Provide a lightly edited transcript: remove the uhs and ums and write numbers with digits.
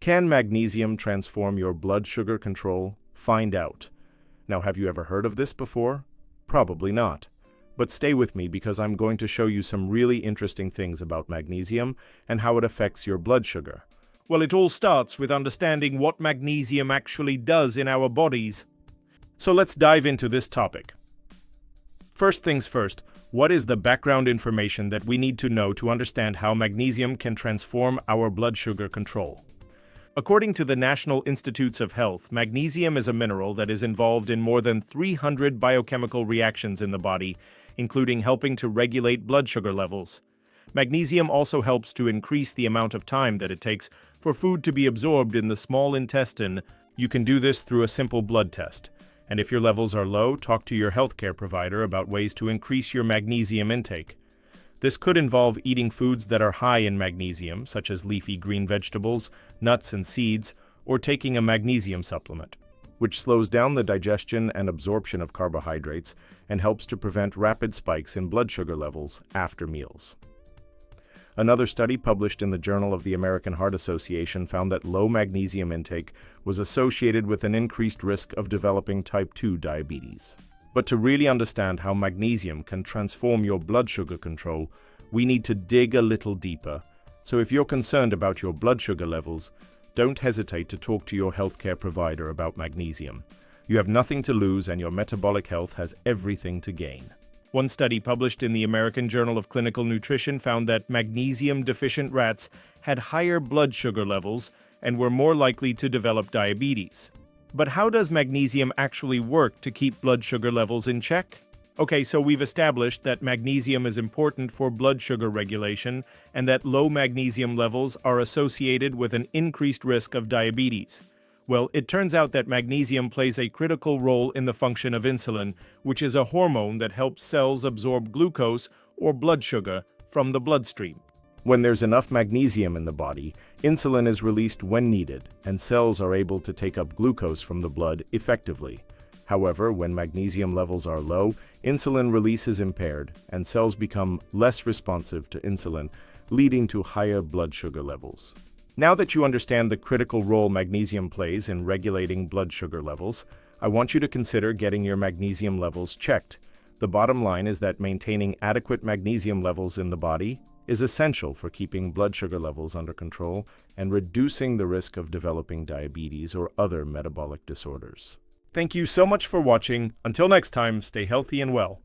Can magnesium transform your blood sugar control? Find out. Now, have you ever heard of this before? Probably not. But stay with me because I'm going to show you some really interesting things about magnesium and how it affects your blood sugar. Well, it all starts with understanding what magnesium actually does in our bodies. So let's dive into this topic. First things first, what is the background information that we need to know to understand how magnesium can transform our blood sugar control? According to the National Institutes of Health, magnesium is a mineral that is involved in more than 300 biochemical reactions in the body, including helping to regulate blood sugar levels. Magnesium also helps to increase the amount of time that it takes for food to be absorbed in the small intestine. You can do this through a simple blood test. And if your levels are low, talk to your healthcare provider about ways to increase your magnesium intake. This could involve eating foods that are high in magnesium, such as leafy green vegetables, nuts and seeds, or taking a magnesium supplement, which slows down the digestion and absorption of carbohydrates and helps to prevent rapid spikes in blood sugar levels after meals. Another study published in the Journal of the American Heart Association found that low magnesium intake was associated with an increased risk of developing type 2 diabetes. But to really understand how magnesium can transform your blood sugar control, we need to dig a little deeper. So if you're concerned about your blood sugar levels, don't hesitate to talk to your healthcare provider about magnesium. You have nothing to lose and your metabolic health has everything to gain. One study published in the American Journal of Clinical Nutrition found that magnesium-deficient rats had higher blood sugar levels and were more likely to develop diabetes. But how does magnesium actually work to keep blood sugar levels in check? Okay, so we've established that magnesium is important for blood sugar regulation and that low magnesium levels are associated with an increased risk of diabetes. Well, it turns out that magnesium plays a critical role in the function of insulin, which is a hormone that helps cells absorb glucose or blood sugar from the bloodstream. When there's enough magnesium in the body, insulin is released when needed, and cells are able to take up glucose from the blood effectively. However, when magnesium levels are low, insulin release is impaired, and cells become less responsive to insulin, leading to higher blood sugar levels. Now that you understand the critical role magnesium plays in regulating blood sugar levels, I want you to consider getting your magnesium levels checked. The bottom line is that maintaining adequate magnesium levels in the body is essential for keeping blood sugar levels under control and reducing the risk of developing diabetes or other metabolic disorders. Thank you so much for watching. Until next time, stay healthy and well.